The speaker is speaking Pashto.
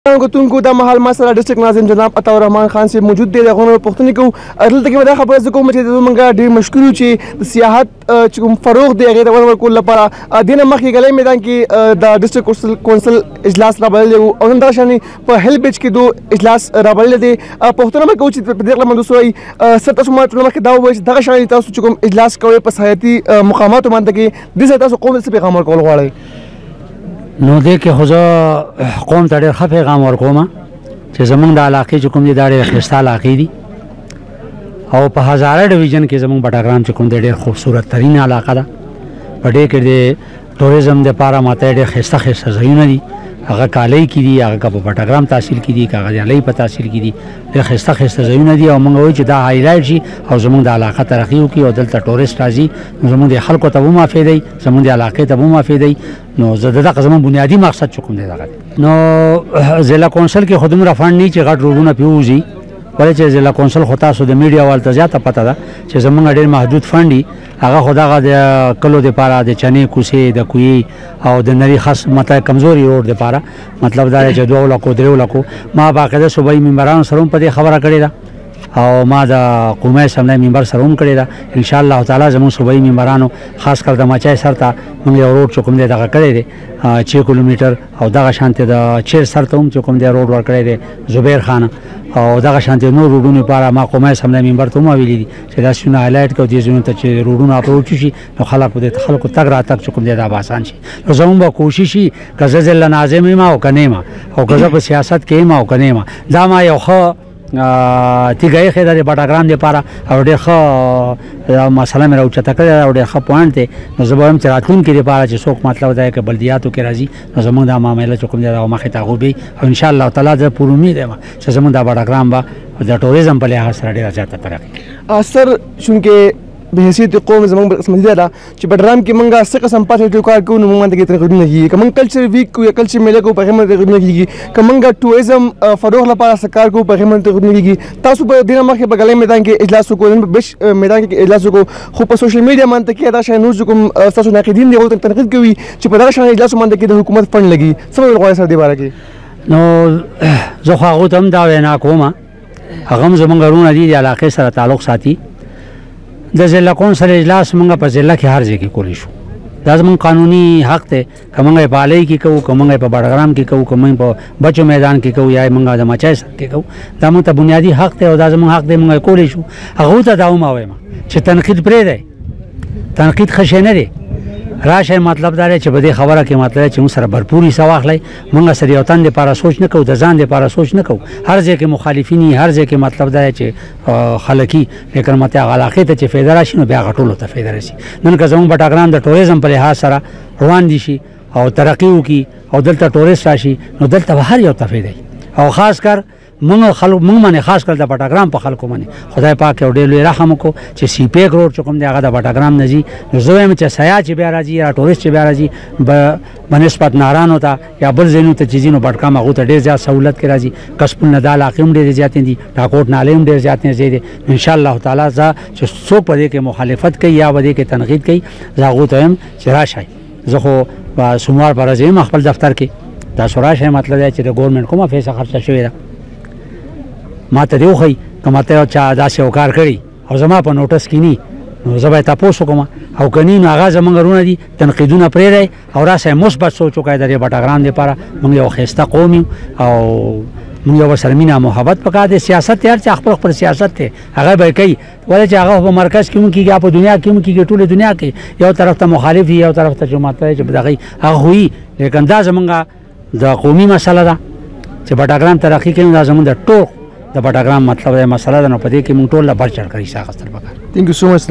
को दा महल मासरा डिस्ट्रिक्ट नाजिम जनाब अता और रहमान खान से मौजूद दे रखो पुख्तनी को अदल तक में खबर से को मचे मंगा डी मशकुर ची सियाहत चुम फरोग दे गए वर को लपरा दिन मखी गले मैदान की द डिस्ट्रिक्ट काउंसिल इजलास रबल ले और दर्शनी पर हिल बिच की दो इजलास रबल दे पुख्तना में कोच देख ल मंदसोई सत सुमा तुलमा के दाव वस दगशानी तासु चुम इजलास कोए पसायती मकामात मान तक दिस तासु कौम से पैगाम और कॉल वाले نو دې کې خو زه قوم ته ډېر ښه پیغام ورکوم چې زمونږ د علاقې چې کوم دي دا ډېر ښایسته علاقې دي او په هزاره ډویژن کې زمونږ بټګرام چې کوم دی ډېر خوبصورت ترین علاقه ده په دې کې د ټوریزم دپاره ماته ډېر ښایسته ښایسته ځایونه دي هغه کالۍ کې دي هغه په بټګرام تحصیل کې دي هغه د علۍ په تحصیل کې دي ډېر ښایسته ښایسته ځایونه دي او موږ وایو چې دا هایلایټ شي او زمونږ د علاقه ترقي وکړي او دلته ټورسټ راځي نو زمونږ د خلکو ته هم مفید دی زمونږ د علاقې ته هم مفید دی نو زه دغه زموږ بنیادي مقصد چې کوم دی دغه نو ضلع کونسل کې خو دومره فنډ نه چې غټ روډونه پرې وځي ولې چې ضلع کونسل خو تاسو د میډیا والو ته زیاته پته ده چې زمونږ ډېر محدود فنډ دي هغه خو دغه د کلو دپاره د چنې کوڅې د کویې او د نري خاص مته کمزوري روډ دپاره مطلب دا دی چې 2 لکو 3 لکو ما باقاعده صوبایي ممبرانو سره هم په دې خبره کړې ده او ما د قومي اسمبلی ممبر سره هم کړې ده ان شاء الله تعالی زموږ صوبایي ممبرانو خاص کر د مچای سر ته موږ یو روډ چې کوم دی دغه کړی دی 6 کیلومتر او دغه شانتې د چیر سر ته هم چې کوم دی روډ ورکړی دی زبیر خان او دغه شانتې نور روډونو لپاره ما قومي اسمبلی ممبر ته هم ویلي دي چې دا شونه هایلایټ کړو دې ځایونو ته چې روډونه اپروچ شي نو خلکو تګ راتګ چې کوم دی دا به آسان شي نو زموږ به کوشش وي که زه ضلع ناظم یم او که نه یم او که زه په سیاست کې یم او که نه یم دا ما یو ښه تیګای خې د بټګرام لپاره او ډېر ښه مسله مې راوچته کړې ده او ډېر ښه پوینټ دی نو زه به وایم چې راتلونکي لپاره چې څوک مطلب دا که بلدیاتو کې راځي نو زموږ دا معامله چې کوم دی دا مخې ته هغوی او انشاءالله تعالی زه پوره امید یم چې زموږ دا بټګرام به د ټوریزم په لحاظ سره ډېره زیاته ترقي سر چونکه بحیثیت قوم زمونږ قسمت ده چې بټګرام کې مونږه څه قسم پاتې کار کوو نو مونږ ته تقریبا کیږي که مونږ کلچر ویک کو یا کلچر میله کو په هغه تقریبا کیږي که مونږه ټوریزم فروغ لپاره سکار کو په هغه تقریبا کیږي تاسو په دینه مخه په غلې میدان کې اجلاس وکړو بش میدان کې اجلاس وکړو خو په سوشل میډیا باندې کې دا شای نوز کوم تاسو ناقدین دی او تنقید کوي چې په دا شان اجلاس باندې کې د حکومت فند لګي څه غواړي سره دی باره کې نو زه خو هغه ته هم دا وینا کوم هغه هم زمونږ ورونه دي د علاقې سره تعلق ساتي د ضلع کونسل اجلاس موږ په ضلع کې هر ځای کې کولی شو دا زموږ قانوني حق دی که موږ یې په علۍ کې کوو که موږ یې په بټګرام کې کوو که موږ په بچو میدان کې کوو یا موږ د مچای سر کې کوو دا موږ ته بنیادي حق دی او دا زموږ حق دی موږ یې کولی شو هغو ته دا ووایم چې تنقید پرېږدئ تنقید ښه شی نه دی راشه مطلب دا دی چې په دې خبره کې مطلب چې موږ سره भरपूर حصہ واخلئ موږ سره یو تن دپاره سوچ نه کوو د ځان دپاره سوچ نه کوو هر ځای کې مخالفین وي هر ځای کې مطلب دا دی چې خلک وي لیکن ماته هغه علاقې ته چې فایده راشي نو بیا هغه ټولو ته فایده رسي نن که زموږ بټګرام د ټوریزم په لحاظ سره روان دي شي او ترقي وکړي او دلته ټورسټ راشي نو دلته به هر یو ته فایده او خاص کر موږ باندې خاص کر د بټګرام په خلکو باندې خدای پاک یو ډېر لوی رحم وکړو چې سی پیک روډ چې کوم دی هغه د بټګرام نه ځي نو زه وایم چې سیاح چې بیا راځي یا ټورسټ چې بیا راځي بنسبت نارانو ته یا بل ځایونو ته چې ځي نو بټګرام هغو ته ډېر زیات سهولت کې راځي کسبالله دا علاقې هم ډېرې زیاتې دي ټاکوټ نالې هم ډېر زیاتې ځای دي انشاءالله تعالی زه چې څوک په دې کې مخالفت کوي یا په دې کې تنقید کوي زه هغو ته وایم چې راشئ زه خو سوموار په ورځ یم خپل دفتر کې تاسو راشئ مطلب دی چې د ګورنمنټ کومه پیسه خرچه شوې ده ما ته دی وښیي که ماته چا داسې یو کار کړي او زما په نوټس کې نی نو زه به یې تپوس وکړم او که نی نو هغه زموږ ورونه دي تنقیدونه پرېږدئ او راسئ مثبت سوچ وکړئ د دې بټګرام دپاره موږ یو ښایسته قوم یو او موږ یو ورسره مینه محبت پکار دی سیاست دی هر چا خپل سیاست دی هغه به یې کوي ولې چې هغه په مرکز کې هم کېږي په دنیا کې هم کېږي ټولې دنیا کې یو طرف ته مخالف وي یو طرف ته چې ماته چې دغه هغه وي لیکن دا زموږ د قومي مسله ده چې بټګرام ترقي کوي دا زموږ د ټول د بټګرام مطلب د مسله ده نو په دې کې موږ ټول له بر چړ کړی حصه اخیستل پکار Thank you so much.